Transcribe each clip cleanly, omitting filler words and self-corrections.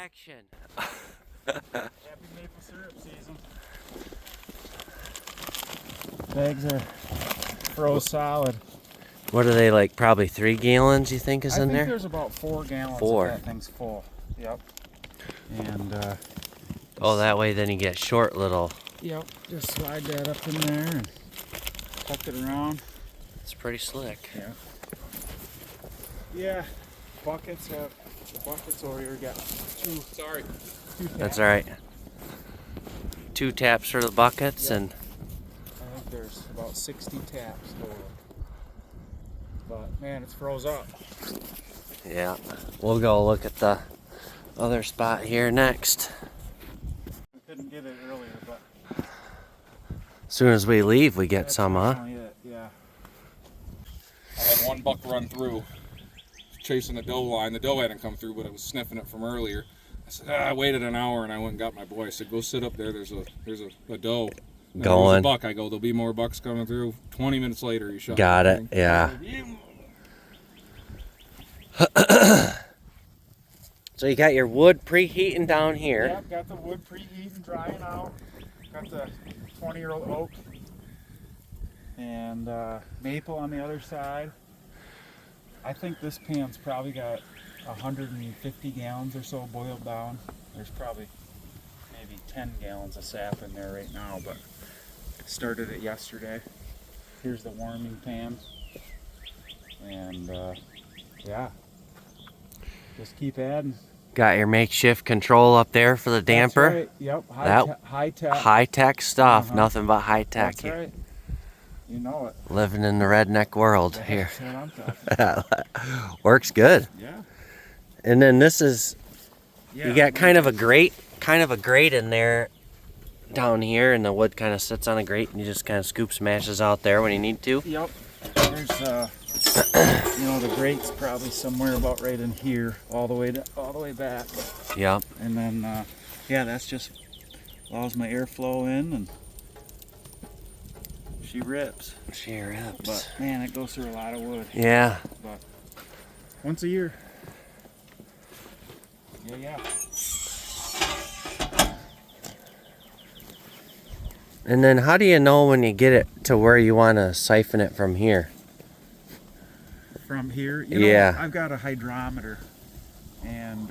action. Happy maple syrup season. Bags are froze solid. What are they, like probably 3 gallons you think is I in think there? there's about 4 gallons 4. if that thing's full. Yep. And Oh, that way then you get short little. yep, just slide that up in there and tuck it around. It's pretty slick. Yeah. Yeah. Buckets have the buckets over here got two That's taps. all right. 2 taps for the buckets. Yep. And I think there's about 60 taps total. But man, it's froze up. yeah, we'll go look at the other spot here next. We couldn't get it earlier, but As soon as we leave, we get that's some, huh? definitely it, yeah. I had one buck run through, chasing the doe line. The doe hadn't come through, but I was sniffing it from earlier. I said, I waited an hour and I went and got my boy. I said, go sit up there. There's a doe. And there was Going. a buck. I go, there'll be more bucks coming through. 20 minutes later, he shot. Got the it, thing. yeah. So you got your wood preheating down here. Yep, got the wood preheating, drying out. Got the 20-year-old oak and maple on the other side. I think this pan's probably got 150 gallons or so boiled down. There's probably maybe 10 gallons of sap in there right now, but started it yesterday. Here's the warming pan. And yeah, just keep adding. Got your makeshift control up there for the damper. That's right. Yep, That- high tech. High tech stuff, Uh-huh. nothing but high tech. That's right. You know it. Living in the redneck world here. That's what I'm talking. Works good. Yeah. And then this is, Yeah. you got kind of a grate in there down here, and the wood kind of sits on a grate, and you just kind of scoop smashes out there when you need to. Yep. There's the grate's probably somewhere about right in here, all the way back, Yep. and then yeah, that's just allows my airflow in, and she rips. She rips. But man, it goes through a lot of wood. Yeah. But once a year. Yeah. And then how do you know when you get it to where you want to siphon it from here? From here, Yeah. I've got a hydrometer, and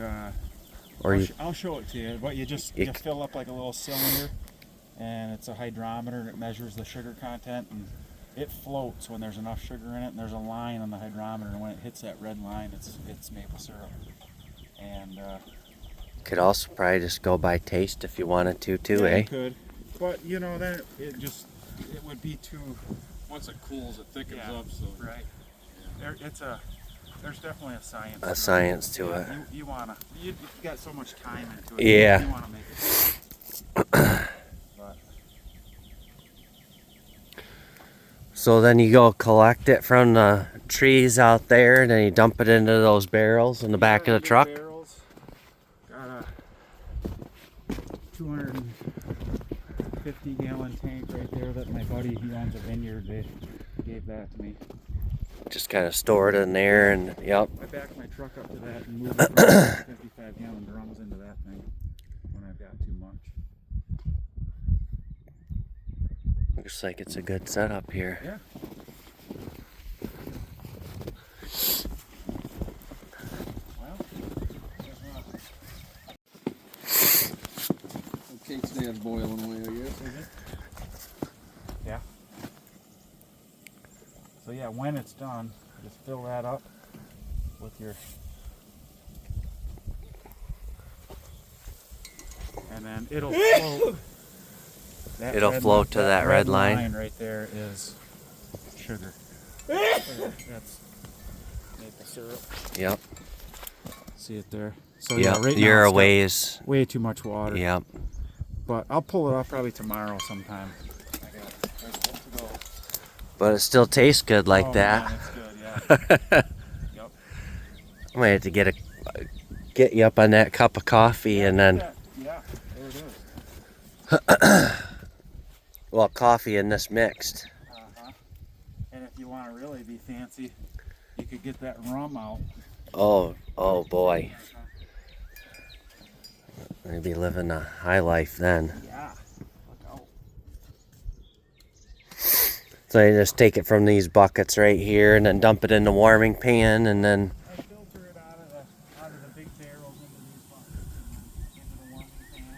Or you, I'll show it to you. But you fill up like a little cylinder, and it's a hydrometer, and it measures the sugar content, and it floats when there's enough sugar in it. And there's a line on the hydrometer, and when it hits that red line, it's maple syrup. And could also probably just go by taste if you wanted to too, yeah, eh? you could, but then it would be too. Once it cools, it thickens Yeah. up. So Right. There's definitely a science. A science to it. You got so much time into it. Yeah. You wanna make it. But So then you go collect it from the trees out there, and then you dump it into those barrels in the back of the truck. barrels. Got a 250-gallon tank right there that my buddy, he owns a vineyard, they gave that to me. Just kind of store it in there, and yep. I back my truck up to that and move it 55-gallon drums into that thing when I've got too much. Looks like it's a good setup here. Yeah. Well, cake stand's boiling away, I guess. yeah. So yeah, when it's done, just fill that up with your, and then it'll float. That It'll red float to that red line. right there is sugar. That's maple syrup. Yep. See it there? So Yep. yeah, right now You're it's a got ways. way too much water. Yep. But I'll pull it off probably tomorrow sometime. There's a bit to go. But it still tastes good like Oh, that. man, it's good, yeah. Yep. I might have to get you up on that cup of coffee, and then Yeah, there it is. well, coffee in this mixed. Uh-huh. And if you want to really be fancy, you could get that rum out. Oh boy. We're gonna be living a high life then. Yeah. Look out. So you just take it from these buckets right here and then dump it in the warming pan and then I filter it out of the big barrels into these buckets and then into the warming pan.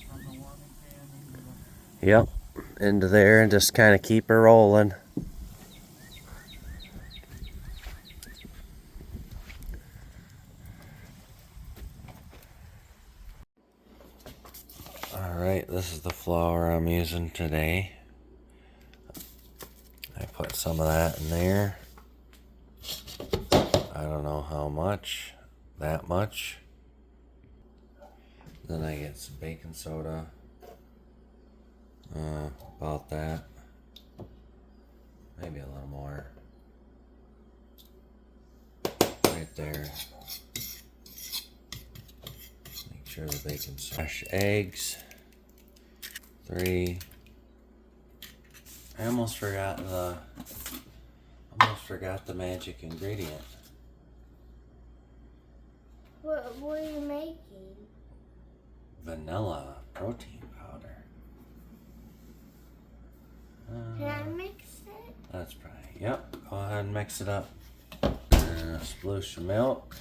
From the warming pan into the yep, into there and just kind of keep her rolling. Alright, this is the flour I'm using today. I put some of that in there. I don't know how much. That much. Then I get some baking soda. About that. Maybe a little more. Right there. Make sure the bacon's fresh. Eggs. 3. I almost forgot the magic ingredient. What are you making? Vanilla protein powder. Can I mix it? That's probably, yep. Go ahead and mix it up. And a sploosh of milk.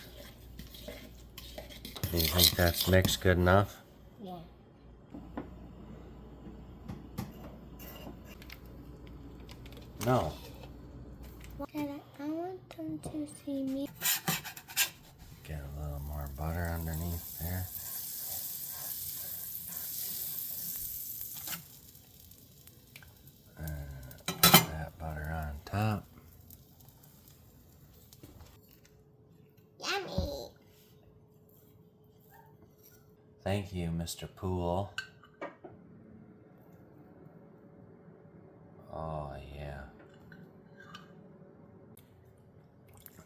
Do you think that's mixed good enough? Yeah. No. Dad, I want them to see me. Get a little more butter underneath there. And put that butter on top. Yummy. Thank you, Mr. Pool. Oh, yeah.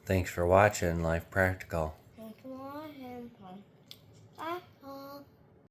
Thanks for watching Life Practical.